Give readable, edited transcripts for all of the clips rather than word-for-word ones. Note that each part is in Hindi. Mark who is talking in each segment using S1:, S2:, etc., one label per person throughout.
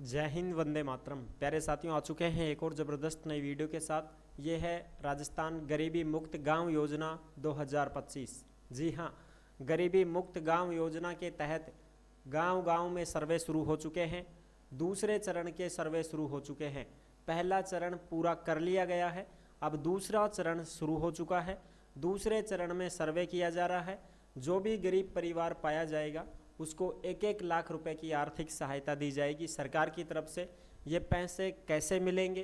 S1: जय हिंद, वंदे मातरम। प्यारे साथियों, आ चुके हैं एक और ज़बरदस्त नई वीडियो के साथ। ये है राजस्थान गरीबी मुक्त गांव योजना 2025। जी हाँ, गरीबी मुक्त गांव योजना के तहत गांव-गांव में सर्वे शुरू हो चुके हैं। दूसरे चरण के सर्वे शुरू हो चुके हैं। पहला चरण पूरा कर लिया गया है, अब दूसरा चरण शुरू हो चुका है। दूसरे चरण में सर्वे किया जा रहा है। जो भी गरीब परिवार पाया जाएगा उसको 1-1 लाख रुपए की आर्थिक सहायता दी जाएगी सरकार की तरफ से। ये पैसे कैसे मिलेंगे,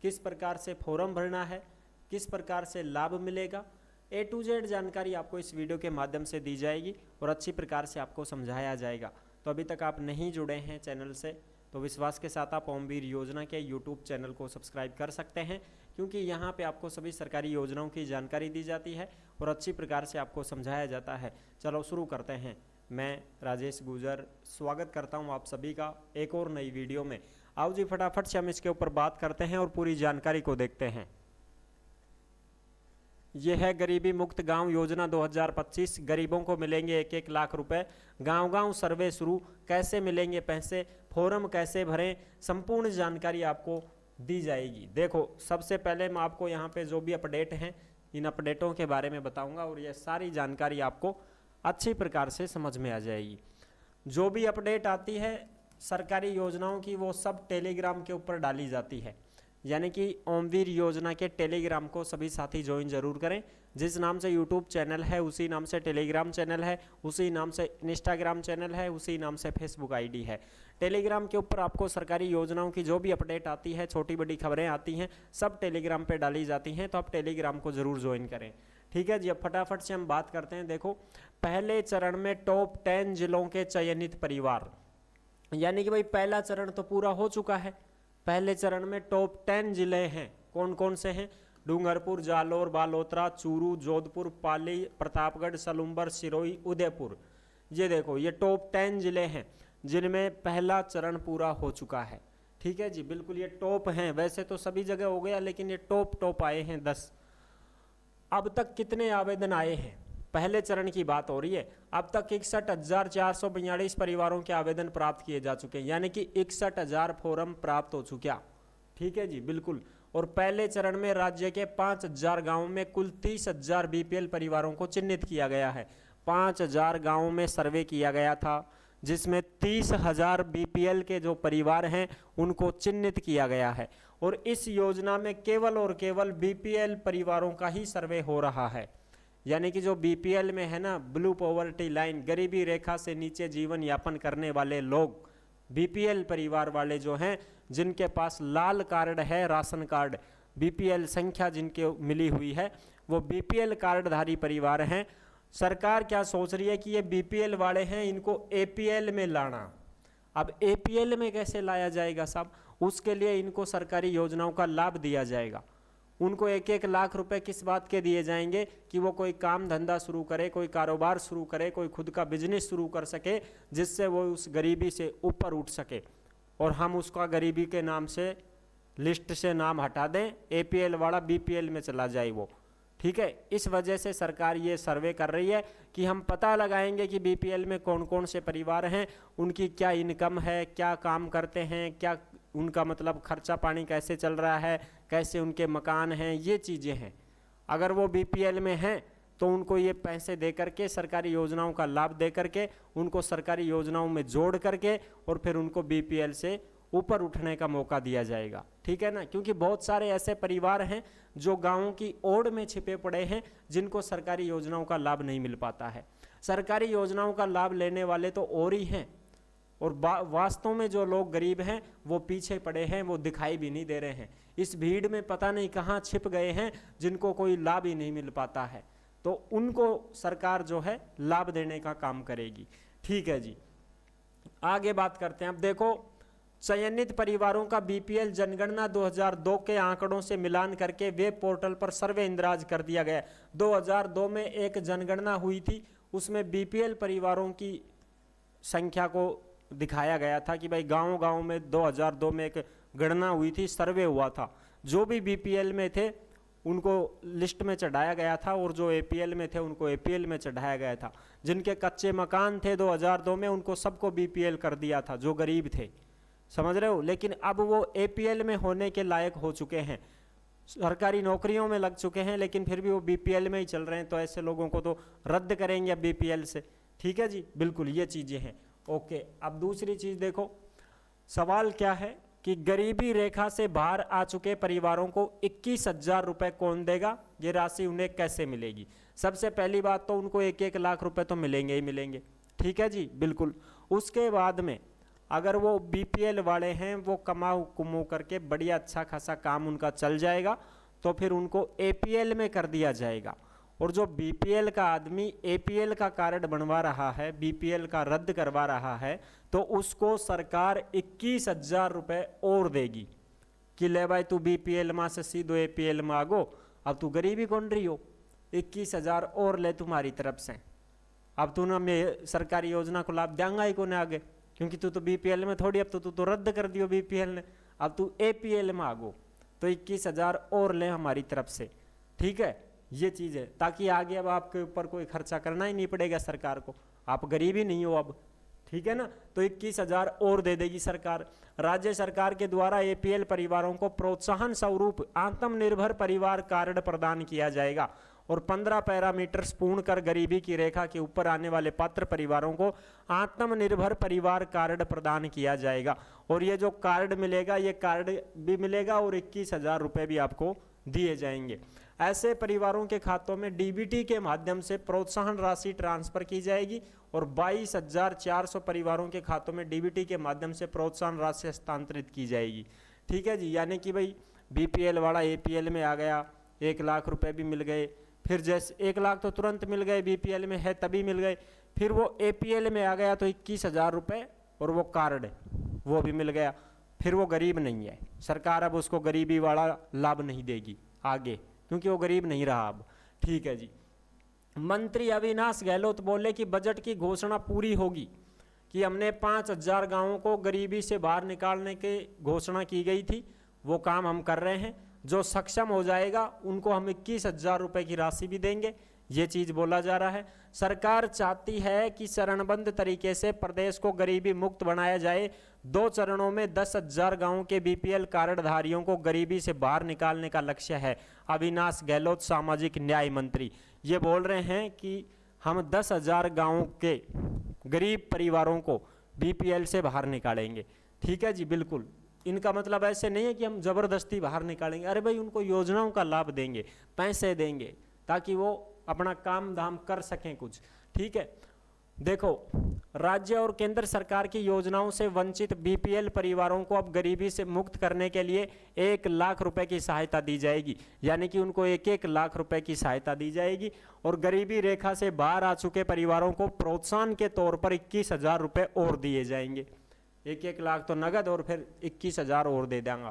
S1: किस प्रकार से फॉर्म भरना है, किस प्रकार से लाभ मिलेगा, A to Z जानकारी आपको इस वीडियो के माध्यम से दी जाएगी और अच्छी प्रकार से आपको समझाया जाएगा। तो अभी तक आप नहीं जुड़े हैं चैनल से तो विश्वास के साथ आप ओमवीर योजना के यूट्यूब चैनल को सब्सक्राइब कर सकते हैं, क्योंकि यहाँ पे आपको सभी सरकारी योजनाओं की जानकारी दी जाती है और अच्छी प्रकार से आपको समझाया जाता है। चलो शुरू करते हैं। मैं राजेश गुजर स्वागत करता हूं आप सभी का एक और नई वीडियो में। आओ जी, फटाफट से हम इसके ऊपर बात करते हैं और पूरी जानकारी को देखते हैं। यह है गरीबी मुक्त गांव योजना 2025। गरीबों को मिलेंगे 1-1 लाख रुपए। गांव-गांव सर्वे शुरू, कैसे मिलेंगे पैसे, फॉर्म कैसे भरें, संपूर्ण जानकारी आपको दी जाएगी। देखो, सबसे पहले मैं आपको यहाँ पे जो भी अपडेट हैं इन अपडेटों के बारे में बताऊंगा और यह सारी जानकारी आपको अच्छी प्रकार से समझ में आ जाएगी। जो भी अपडेट आती है सरकारी योजनाओं की वो सब टेलीग्राम के ऊपर डाली जाती है, यानी कि ओमवीर योजना के टेलीग्राम को सभी साथी ज्वाइन जरूर करें। जिस नाम से यूट्यूब चैनल है उसी नाम से टेलीग्राम चैनल है, उसी नाम से इंस्टाग्राम चैनल है, उसी नाम से फेसबुक आईडी है। टेलीग्राम के ऊपर आपको सरकारी योजनाओं की जो भी अपडेट आती है, छोटी बड़ी खबरें आती हैं, सब टेलीग्राम पे डाली जाती हैं, तो आप टेलीग्राम को ज़रूर ज्वाइन करें। ठीक है जी, अब फटाफट से हम बात करते हैं। देखो, पहले चरण में टॉप 10 जिलों के चयनित परिवार, यानी कि भाई पहला चरण तो पूरा हो चुका है। पहले चरण में टॉप 10 जिले हैं। कौन कौन से हैं? डूंगरपुर, जालोर, बालोतरा, चूरू, जोधपुर, पाली, प्रतापगढ़, सलूम्बर, सिरोही, उदयपुर। ये देखो, ये टॉप 10 जिले हैं जिनमें पहला चरण पूरा हो चुका है। ठीक है जी, बिल्कुल ये टॉप हैं। वैसे तो सभी जगह हो गया, लेकिन ये टॉप आए हैं 10। अब तक कितने आवेदन आए हैं? पहले चरण की बात हो रही है। अब तक 61,442 परिवारों के आवेदन प्राप्त किए जा चुके हैं, यानी कि 61,000 फॉर्म प्राप्त हो चुके। ठीक है जी, बिल्कुल। और पहले चरण में राज्य के 5,000 गांवों में कुल 30,000 बीपीएल परिवारों को चिन्हित किया गया है। 5,000 गांवों में सर्वे किया गया था, जिसमें 30,000 बीपीएल के जो परिवार हैं उनको चिन्हित किया गया है। और इस योजना में केवल और केवल बीपीएल परिवारों का ही सर्वे हो रहा है, यानी कि जो बीपीएल में है ना, ब्लू पॉवर्टी लाइन, गरीबी रेखा से नीचे जीवन यापन करने वाले लोग, बीपीएल परिवार वाले जो हैं, जिनके पास लाल कार्ड है, राशन कार्ड, बीपीएल संख्या जिनके मिली हुई है, वो बीपीएल कार्डधारी परिवार हैं। सरकार क्या सोच रही है कि ये बीपीएल वाले हैं, इनको एपीएल में लाना। अब एपीएल में कैसे लाया जाएगा साहब? उसके लिए इनको सरकारी योजनाओं का लाभ दिया जाएगा। उनको 1-1 लाख रुपए किस बात के दिए जाएंगे कि वो कोई काम धंधा शुरू करे, कोई कारोबार शुरू करे, कोई खुद का बिजनेस शुरू कर सके, जिससे वो उस गरीबी से ऊपर उठ सके और हम उसका गरीबी के नाम से लिस्ट से नाम हटा दें, एपीएल वाला बीपीएल में चला जाए वो। ठीक है, इस वजह से सरकार ये सर्वे कर रही है कि हम पता लगाएंगे कि बीपीएल में कौन कौन से परिवार हैं, उनकी क्या इनकम है, क्या काम करते हैं, क्या उनका मतलब खर्चा पानी कैसे चल रहा है, कैसे उनके मकान हैं, ये चीज़ें हैं। अगर वो बीपीएल में हैं तो उनको ये पैसे दे करके, सरकारी योजनाओं का लाभ दे करके, उनको सरकारी योजनाओं में जोड़ करके और फिर उनको बीपीएल से ऊपर उठने का मौका दिया जाएगा। ठीक है ना, क्योंकि बहुत सारे ऐसे परिवार हैं जो गांवों की ओड़ में छिपे पड़े हैं, जिनको सरकारी योजनाओं का लाभ नहीं मिल पाता है। सरकारी योजनाओं का लाभ लेने वाले तो और ही हैं, और वास्तव में जो लोग गरीब हैं वो पीछे पड़े हैं, वो दिखाई भी नहीं दे रहे हैं। इस भीड़ में पता नहीं कहाँ छिप गए हैं, जिनको कोई लाभ ही नहीं मिल पाता है। तो उनको सरकार जो है लाभ देने का काम करेगी। ठीक है जी, आगे बात करते हैं। अब देखो, चयनित परिवारों का बीपीएल जनगणना 2002 के आंकड़ों से मिलान करके वेब पोर्टल पर सर्वे इंदराज कर दिया गया। 2002 में एक जनगणना हुई थी, उसमें बीपीएल परिवारों की संख्या को दिखाया गया था कि भाई गांव-गांव में 2002 में एक गणना हुई थी, सर्वे हुआ था। जो भी बीपीएल में थे उनको लिस्ट में चढ़ाया गया था और जो एपीएल में थे उनको एपीएल में चढ़ाया गया था। जिनके कच्चे मकान थे 2002 में उनको सबको बीपीएल कर दिया था, जो गरीब थे। समझ रहे हो। लेकिन अब वो एपीएल में होने के लायक हो चुके हैं, सरकारी नौकरियों में लग चुके हैं, लेकिन फिर भी वो बीपीएल में ही चल रहे हैं, तो ऐसे लोगों को तो रद्द करेंगे अब बीपीएल से। ठीक है जी, बिल्कुल ये चीज़ें हैं। ओके, अब दूसरी चीज़ देखो, सवाल क्या है कि गरीबी रेखा से बाहर आ चुके परिवारों को 21,000 रुपये कौन देगा, ये राशि उन्हें कैसे मिलेगी। सबसे पहली बात तो उनको 1-1 लाख रुपए तो मिलेंगे ही मिलेंगे। ठीक है जी, बिल्कुल। उसके बाद में अगर वो बीपीएल वाले हैं, वो कमाऊ कुमू करके बढ़िया अच्छा खासा काम उनका चल जाएगा, तो फिर उनको एपीएल में कर दिया जाएगा। और जो बीपीएल का आदमी एपीएल का कार्ड बनवा रहा है, बीपीएल का रद्द करवा रहा है, तो उसको सरकार 21,000 रुपये और देगी कि ले भाई तू बीपीएल में से सीधो एपीएल में आगो, अब तू गरीबी कौन रही हो, 21,000 और ले तुम्हारी तरफ से। अब तू ना मैं सरकारी योजना को लाभ देंगा ही कोने आगे, क्योंकि तू तो बीपीएल में थोड़ी, अब तो तू तो रद्द कर दियो बीपीएल ने, अब तू एपीएल में आगो, तो 21,000 और ले हमारी तरफ से। ठीक है, ये चीज़ है, ताकि आगे अब आपके ऊपर कोई खर्चा करना ही नहीं पड़ेगा सरकार को, आप गरीब ही नहीं हो अब। ठीक है ना, तो 21,000 और दे देगी सरकार। राज्य सरकार के द्वारा एपीएल परिवारों को प्रोत्साहन स्वरूप आत्मनिर्भर परिवार कार्ड प्रदान किया जाएगा और 15 पैरामीटर्स पूर्ण कर गरीबी की रेखा के ऊपर आने वाले पात्र परिवारों को आत्मनिर्भर परिवार कार्ड प्रदान किया जाएगा। और ये जो कार्ड मिलेगा, ये कार्ड भी मिलेगा और 21,000 रुपये भी आपको दिए जाएंगे। ऐसे परिवारों के खातों में डीबीटी के माध्यम से प्रोत्साहन राशि ट्रांसफर की जाएगी और 22,400 परिवारों के खातों में डीबीटी के माध्यम से प्रोत्साहन राशि हस्तांतरित की जाएगी। ठीक है जी, यानी कि भाई बीपीएल वाला एपीएल में आ गया, 1 लाख रुपए भी मिल गए, फिर जैसे 1 लाख तो तुरंत मिल गए, बीपीएल में है तभी मिल गए, फिर वो एपीएल में आ गया तो 21,000 रुपये और वो कार्ड वो भी मिल गया, फिर वो गरीब नहीं है, सरकार अब उसको गरीबी वाला लाभ नहीं देगी आगे, क्योंकि वो गरीब नहीं रहा अब। ठीक है जी। मंत्री अविनाश गहलोत बोले कि बजट की घोषणा पूरी होगी, कि हमने 5,000 गांवों को गरीबी से बाहर निकालने की घोषणा की गई थी, वो काम हम कर रहे हैं। जो सक्षम हो जाएगा उनको हम 21,000 रुपये की राशि भी देंगे, ये चीज़ बोला जा रहा है। सरकार चाहती है कि चरणबद्ध तरीके से प्रदेश को गरीबी मुक्त बनाया जाए। 2 चरणों में 10,000 गांवों के बीपीएल कार्डधारियों को गरीबी से बाहर निकालने का लक्ष्य है। अविनाश गहलोत सामाजिक न्याय मंत्री ये बोल रहे हैं कि हम 10,000 गांवों के गरीब परिवारों को बीपीएल से बाहर निकालेंगे। ठीक है जी, बिल्कुल। इनका मतलब ऐसे नहीं है कि हम ज़बरदस्ती बाहर निकालेंगे, अरे भाई उनको योजनाओं का लाभ देंगे, पैसे देंगे, ताकि वो अपना काम धाम कर सकें कुछ। ठीक है, देखो राज्य और केंद्र सरकार की योजनाओं से वंचित बीपीएल परिवारों को अब गरीबी से मुक्त करने के लिए 1 लाख रुपए की सहायता दी जाएगी, यानी कि उनको 1-1 लाख रुपए की सहायता दी जाएगी। और गरीबी रेखा से बाहर आ चुके परिवारों को प्रोत्साहन के तौर पर 21,000 रुपये और दिए जाएंगे। 1-1 लाख तो नगद और फिर 21,000 और दे देंगे,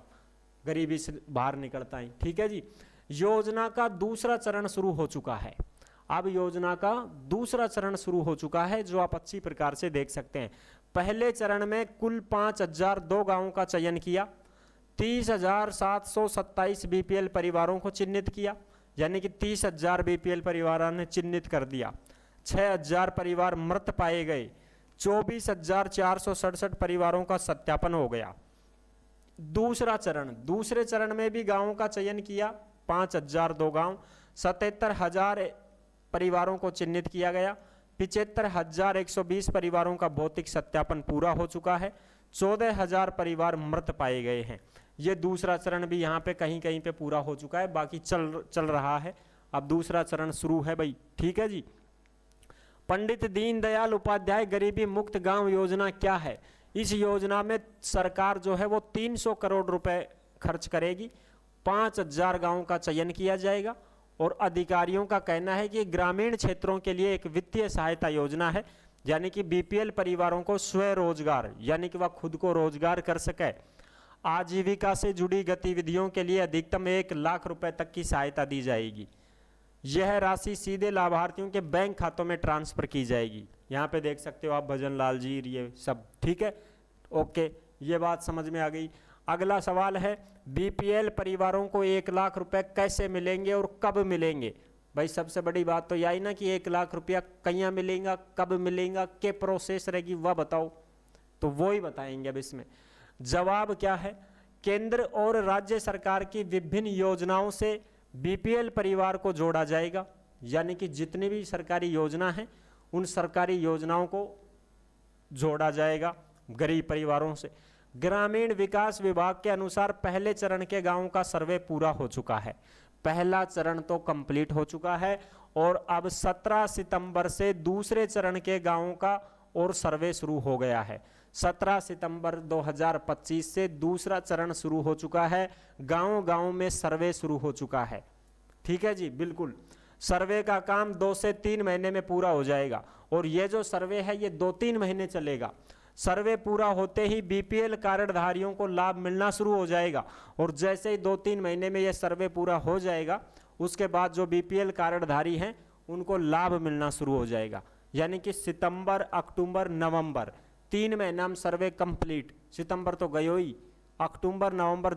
S1: गरीबी से बाहर निकलता है। ठीक है जी। योजना का दूसरा चरण शुरू हो चुका है। अब योजना का दूसरा चरण शुरू हो चुका है, जो आप अच्छी प्रकार से देख सकते हैं। पहले चरण में कुल 5,002 गांवों का चयन किया, 30,727 बीपीएल परिवारों को चिन्हित किया, यानी कि 30,000 बीपीएल परिवारों ने चिन्हित कर दिया। 6,000 परिवार मृत पाए गए, 24,467 परिवारों का सत्यापन हो गया। दूसरे चरण में भी गांवों का चयन किया, 5,002 गांव, 77,000 परिवारों को चिन्हित किया गया, 75,120 परिवारों का भौतिक सत्यापन पूरा हो चुका है, 14,000 परिवार मृत पाए गए हैं। ये दूसरा चरण भी यहाँ पे कहीं कहीं पे पूरा हो चुका है, बाकी चल रहा है। अब दूसरा चरण शुरू है भाई। ठीक है जी। पंडित दीनदयाल उपाध्याय गरीबी मुक्त गांव योजना क्या है? इस योजना में सरकार जो है वो 300 करोड़ रुपए खर्च करेगी, 5,000 गांवों का चयन किया जाएगा और अधिकारियों का कहना है कि ग्रामीण क्षेत्रों के लिए एक वित्तीय सहायता योजना है, यानी कि बीपीएल परिवारों को स्वरोजगार, यानी कि वह खुद को रोजगार कर सके। आजीविका से जुड़ी गतिविधियों के लिए अधिकतम 1 लाख रुपए तक की सहायता दी जाएगी। यह राशि सीधे लाभार्थियों के बैंक खातों में ट्रांसफर की जाएगी। यहाँ पे देख सकते हो आप भजन लाल जी, ये सब। ठीक है, ओके, ये बात समझ में आ गई। अगला सवाल है, बीपीएल परिवारों को 1 लाख रुपए कैसे मिलेंगे और कब मिलेंगे? भाई सबसे बड़ी बात तो यही ना कि 1 लाख रुपया कहीं मिलेगा, कब मिलेगा, क्या प्रोसेस रहेगी, वह बताओ। तो वो ही बताएंगे अब इसमें। जवाब क्या है? केंद्र और राज्य सरकार की विभिन्न योजनाओं से बीपीएल परिवार को जोड़ा जाएगा, यानी कि जितनी भी सरकारी योजना है उन सरकारी योजनाओं को जोड़ा जाएगा गरीब परिवारों से। ग्रामीण विकास विभाग के अनुसार पहले चरण के गांवों का सर्वे पूरा हो चुका है। पहला चरण तो कंप्लीट हो चुका है और अब 17 सितंबर से दूसरे चरण के गांवों का और सर्वे शुरू हो गया है। 17 सितंबर 2025 से दूसरा चरण शुरू हो चुका है। गांव-गांव में सर्वे शुरू हो चुका है। ठीक है जी, बिल्कुल। सर्वे का काम 2 से 3 महीने में पूरा हो जाएगा और ये जो सर्वे है ये 2-3 महीने चलेगा। सर्वे पूरा होते ही बीपीएल कार्डधारियों को लाभ मिलना शुरू हो जाएगा और जैसे ही 2-3 महीने में ये सर्वे पूरा हो जाएगा उसके बाद जो बीपीएल कार्डधारी हैं उनको लाभ मिलना शुरू हो जाएगा। यानी कि सितंबर, अक्टूबर, नवंबर 3 महीना में सर्वे कंप्लीट। सितंबर तो गयो ही, अक्टूबर, नवंबर,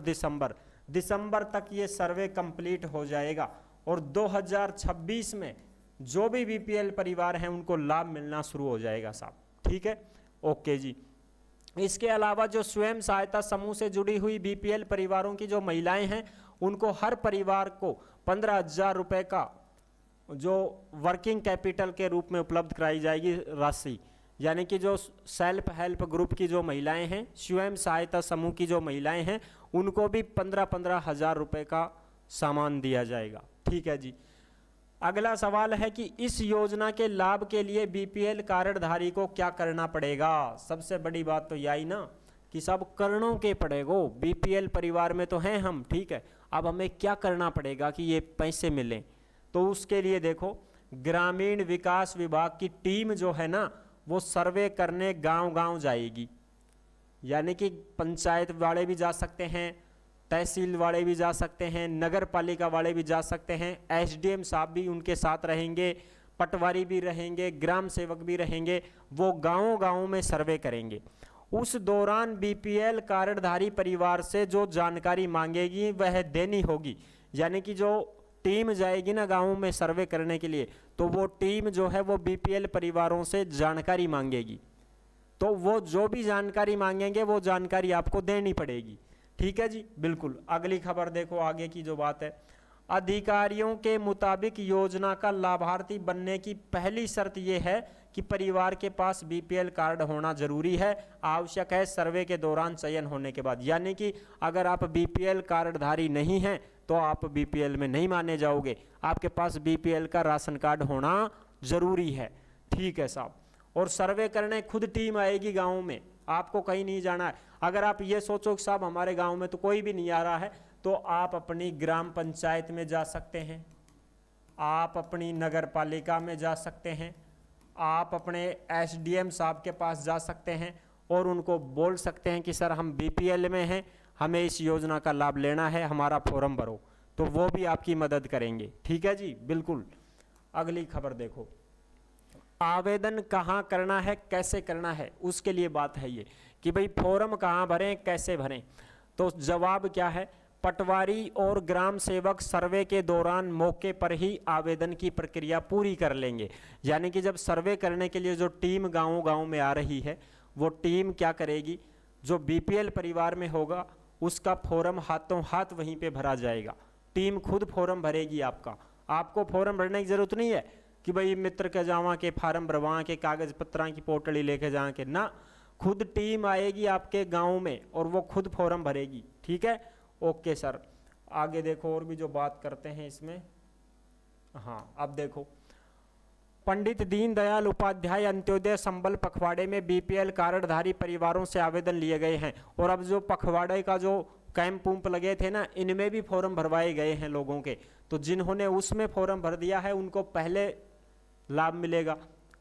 S1: दिसंबर तक ये सर्वे कंप्लीट हो जाएगा और 2026 में जो भी बीपीएल परिवार हैं उनको लाभ मिलना शुरू हो जाएगा साहब। ठीक है, ओके जी। इसके अलावा जो स्वयं सहायता समूह से जुड़ी हुई बीपीएल परिवारों की जो महिलाएं हैं उनको हर परिवार को 15,000 रुपये का जो वर्किंग कैपिटल के रूप में उपलब्ध कराई जाएगी राशि। यानी कि जो सेल्फ हेल्प ग्रुप की जो महिलाएं हैं, स्वयं सहायता समूह की जो महिलाएं हैं उनको भी 15-15 हज़ार रुपये का सामान दिया जाएगा। ठीक है जी। अगला सवाल है कि इस योजना के लाभ के लिए बीपीएल कार्डधारी को क्या करना पड़ेगा। सबसे बड़ी बात तो यही ना कि सब करनों के पड़ेगो। बीपीएल परिवार में तो हैं हम, ठीक है, अब हमें क्या करना पड़ेगा कि ये पैसे मिलें। तो उसके लिए देखो, ग्रामीण विकास विभाग की टीम जो है ना वो सर्वे करने गांव-गांव जाएगी। यानी कि पंचायत वाले भी जा सकते हैं, तहसील वाले भी जा सकते हैं, नगर पालिका वाले भी जा सकते हैं, एसडीएम साहब भी उनके साथ रहेंगे, पटवारी भी रहेंगे, ग्राम सेवक भी रहेंगे। वो गांव-गांव में सर्वे करेंगे। उस दौरान बीपीएल कार्डधारी परिवार से जो जानकारी मांगेगी वह देनी होगी। यानी कि जो टीम जाएगी ना गाँव में सर्वे करने के लिए, तो वो टीम जो है वो बीपीएल परिवारों से जानकारी मांगेगी। तो वो जो भी जानकारी मांगेंगे वो जानकारी आपको देनी पड़ेगी। ठीक है जी, बिल्कुल। अगली खबर देखो, आगे की जो बात है, अधिकारियों के मुताबिक योजना का लाभार्थी बनने की पहली शर्त यह है कि परिवार के पास बीपीएल कार्ड होना जरूरी है। आवश्यक है सर्वे के दौरान चयन होने के बाद। यानी कि अगर आप बीपीएल कार्डधारी नहीं हैं तो आप बीपीएल में नहीं माने जाओगे। आपके पास बीपीएल का राशन कार्ड होना जरूरी है। ठीक है साहब। और सर्वे करने खुद टीम आएगी गाँव में, आपको कहीं नहीं जाना है। अगर आप ये सोचो कि साहब हमारे गांव में तो कोई भी नहीं आ रहा है, तो आप अपनी ग्राम पंचायत में जा सकते हैं, आप अपनी नगर पालिका में जा सकते हैं, आप अपने एसडीएम साहब के पास जा सकते हैं और उनको बोल सकते हैं कि सर हम बीपीएल में हैं, हमें इस योजना का लाभ लेना है, हमारा फॉर्म भरो। तो वो भी आपकी मदद करेंगे। ठीक है जी, बिल्कुल। अगली खबर देखो, आवेदन कहाँ करना है, कैसे करना है, उसके लिए बात है ये कि भाई फॉर्म कहाँ भरें, कैसे भरें। तो जवाब क्या है, पटवारी और ग्राम सेवक सर्वे के दौरान मौके पर ही आवेदन की प्रक्रिया पूरी कर लेंगे। यानी कि जब सर्वे करने के लिए जो टीम गाँव-गाँव में आ रही है वो टीम क्या करेगी, जो बीपीएल परिवार में होगा उसका फॉर्म हाथों हाथ वहीं पे भरा जाएगा। टीम खुद फॉर्म भरेगी आपका। आपको फॉर्म भरने की ज़रूरत नहीं है कि भाई मित्र के जावा के फार्म भरवा के कागज पत्रा की पोटली लेके जा के ना, खुद टीम आएगी आपके गांव में और वो खुद फॉर्म भरेगी। ठीक है, ओके सर। आगे देखो और भी जो बात करते हैं इसमें। हाँ, अब देखो, पंडित दीनदयाल उपाध्याय अंत्योदय संबल पखवाड़े में बीपीएल कार्डधारी परिवारों से आवेदन लिए गए हैं और अब जो पखवाड़े का जो कैंप वूम्प लगे थे ना, इनमें भी फॉर्म भरवाए गए हैं लोगों के। तो जिन्होंने उसमें फॉर्म भर दिया है उनको पहले लाभ मिलेगा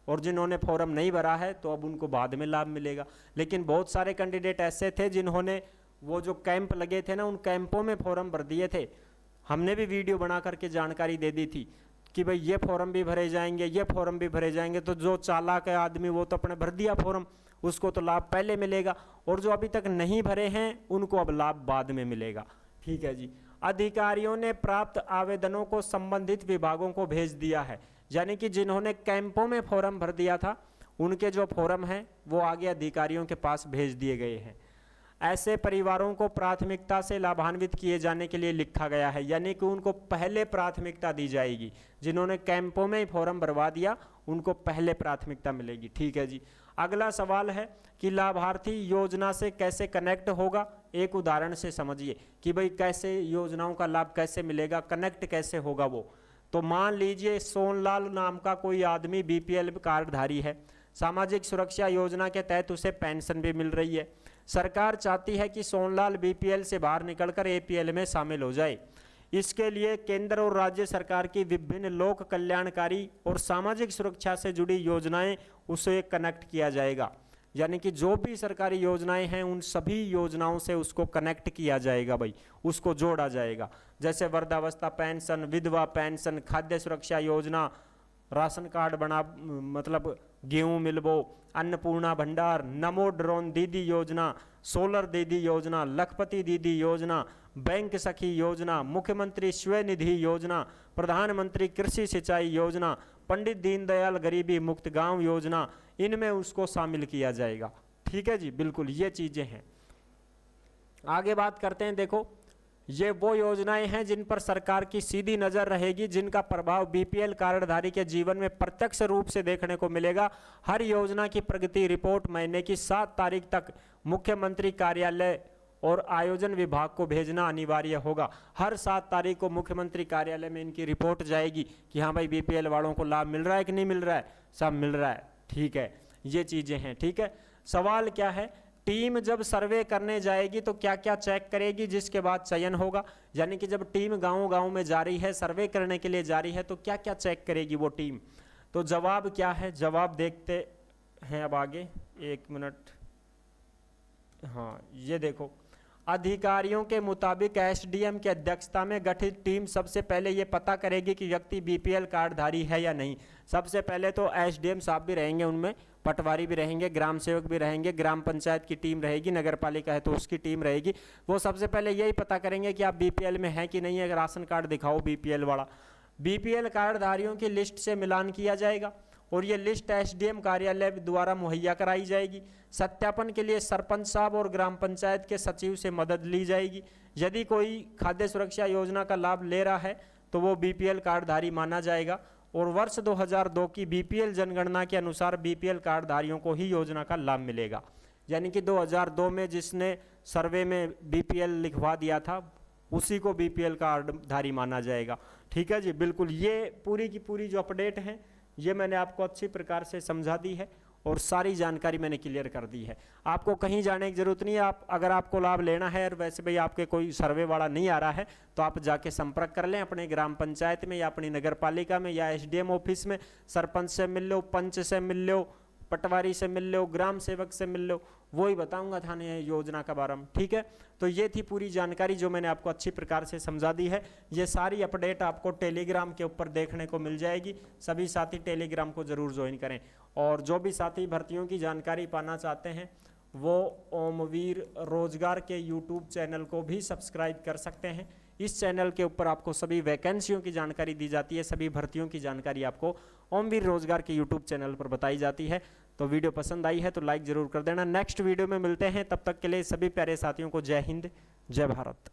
S1: और जिन्होंने फॉर्म नहीं भरा है तो अब उनको बाद में लाभ मिलेगा। लेकिन बहुत सारे कैंडिडेट ऐसे थे जिन्होंने वो जो कैंप लगे थे ना उन कैंपों में फॉर्म भर दिए थे। हमने भी वीडियो बना करके जानकारी दे दी थी कि भाई ये फॉर्म भी भरे जाएंगे, ये फॉर्म भी भरे जाएंगे। तो जो चालाक है आदमी वो तो अपने भर दिया फॉर्म, उसको तो लाभ पहले मिलेगा और जो अभी तक नहीं भरे हैं उनको अब लाभ बाद में मिलेगा। ठीक है जी। अधिकारियों ने प्राप्त आवेदनों को संबंधित विभागों को भेज दिया है। यानी कि जिन्होंने कैंपों में फॉर्म भर दिया था उनके जो फॉर्म हैं वो आगे अधिकारियों के पास भेज दिए गए हैं। ऐसे परिवारों को प्राथमिकता से लाभान्वित किए जाने के लिए लिखा गया है, यानी कि उनको पहले प्राथमिकता दी जाएगी। जिन्होंने कैंपों में ही फॉर्म भरवा दिया उनको पहले प्राथमिकता मिलेगी। ठीक है जी। अगला सवाल है कि लाभार्थी योजना से कैसे कनेक्ट होगा। एक उदाहरण से समझिए कि भाई कैसे योजनाओं का लाभ कैसे मिलेगा, कनेक्ट कैसे होगा वो। तो मान लीजिए सोनलाल नाम का कोई आदमी बीपीएल कार्डधारी है, सामाजिक सुरक्षा योजना के तहत उसे पेंशन भी मिल रही है। सरकार चाहती है कि सोनलाल बीपीएल से बाहर निकलकर एपीएल में शामिल हो जाए। इसके लिए केंद्र और राज्य सरकार की विभिन्न लोक कल्याणकारी और सामाजिक सुरक्षा से जुड़ी योजनाएं उसे कनेक्ट किया जाएगा, यानी कि जो भी सरकारी योजनाएं हैं उन सभी योजनाओं से उसको कनेक्ट किया जाएगा भाई, उसको जोड़ा जाएगा। जैसे वृद्धावस्था पेंशन, विधवा पेंशन, खाद्य सुरक्षा योजना, राशन कार्ड बना मतलब गेहूं मिलबो, अन्नपूर्णा भंडार, नमो ड्रोन दीदी योजना, सोलर दीदी योजना, लखपति दीदी योजना, बैंक सखी योजना, मुख्यमंत्री स्वनिधि योजना, प्रधानमंत्री कृषि सिंचाई योजना, पंडित दीनदयाल गरीबी मुक्त गांव योजना, इनमें उसको शामिल किया जाएगा। ठीक है जी, बिल्कुल ये चीजें हैं। आगे बात करते हैं। देखो ये वो योजनाएं हैं जिन पर सरकार की सीधी नजर रहेगी, जिनका प्रभाव बीपीएल कार्डधारी के जीवन में प्रत्यक्ष रूप से देखने को मिलेगा। हर योजना की प्रगति रिपोर्ट महीने की 7 तारीख तक मुख्यमंत्री कार्यालय और आयोजन विभाग को भेजना अनिवार्य होगा। हर 7 तारीख को मुख्यमंत्री कार्यालय में इनकी रिपोर्ट जाएगी कि हाँ भाई बीपीएल वालों को लाभ मिल रहा है कि नहीं मिल रहा है, सब मिल रहा है। ठीक है, ये चीजें हैं। ठीक है, सवाल क्या है, टीम जब सर्वे करने जाएगी तो क्या क्या चेक करेगी जिसके बाद चयन होगा। यानी कि जब टीम गांव-गांव में जा रही है, सर्वे करने के लिए जा रही है, तो क्या क्या चेक करेगी वो टीम। तो जवाब क्या है, जवाब देखते हैं अब आगे। 1 मिनट। हाँ ये देखो, अधिकारियों के मुताबिक एसडीएम की अध्यक्षता में गठित टीम सबसे पहले ये पता करेगी कि व्यक्ति बीपीएल कार्डधारी है या नहीं। सबसे पहले तो एसडीएम साहब भी रहेंगे, उनमें पटवारी भी रहेंगे, ग्राम सेवक भी रहेंगे, ग्राम पंचायत की टीम रहेगी, नगर पालिका है तो उसकी टीम रहेगी। वो सबसे पहले यही पता करेंगे कि आप बीपीएल में हैं कि नहीं है, राशन कार्ड दिखाओ बीपीएल वाला। बीपीएल कार्डधारियों की लिस्ट से मिलान किया जाएगा और ये लिस्ट एसडीएम कार्यालय द्वारा मुहैया कराई जाएगी। सत्यापन के लिए सरपंच साहब और ग्राम पंचायत के सचिव से मदद ली जाएगी। यदि कोई खाद्य सुरक्षा योजना का लाभ ले रहा है तो वो बीपीएल कार्डधारी माना जाएगा और वर्ष 2002 की बीपीएल जनगणना के अनुसार बीपीएल कार्डधारियों को ही योजना का लाभ मिलेगा। यानी कि 2002 में जिसने सर्वे में बीपीएल लिखवा दिया था उसी को बीपीएल कार्डधारी माना जाएगा। ठीक है जी, बिल्कुल ये पूरी की पूरी जो अपडेट है ये मैंने आपको अच्छी प्रकार से समझा दी है और सारी जानकारी मैंने क्लियर कर दी है। आपको कहीं जाने की जरूरत नहीं है। आप अगर आपको लाभ लेना है और वैसे भाई आपके कोई सर्वे वाला नहीं आ रहा है तो आप जाके संपर्क कर लें अपने ग्राम पंचायत में या अपनी नगर पालिका में या एसडीएम ऑफिस में। सरपंच से मिल लो, पंच से मिल लो, पटवारी से मिल लो, ग्राम सेवक से मिल लो, वो ही बताऊंगा थाने योजना का बारे में। ठीक है, तो ये थी पूरी जानकारी जो मैंने आपको अच्छी प्रकार से समझा दी है। ये सारी अपडेट आपको टेलीग्राम के ऊपर देखने को मिल जाएगी। सभी साथी टेलीग्राम को जरूर ज्वाइन करें और जो भी साथी भर्तियों की जानकारी पाना चाहते हैं वो ओमवीर रोजगार के यूट्यूब चैनल को भी सब्सक्राइब कर सकते हैं। इस चैनल के ऊपर आपको सभी वैकेंसियों की जानकारी दी जाती है, सभी भर्तियों की जानकारी आपको ओमवीर रोजगार के यूट्यूब चैनल पर बताई जाती है। तो वीडियो पसंद आई है तो लाइक जरूर कर देना। नेक्स्ट वीडियो में मिलते हैं, तब तक के लिए सभी प्यारे साथियों को जय हिंद, जय भारत।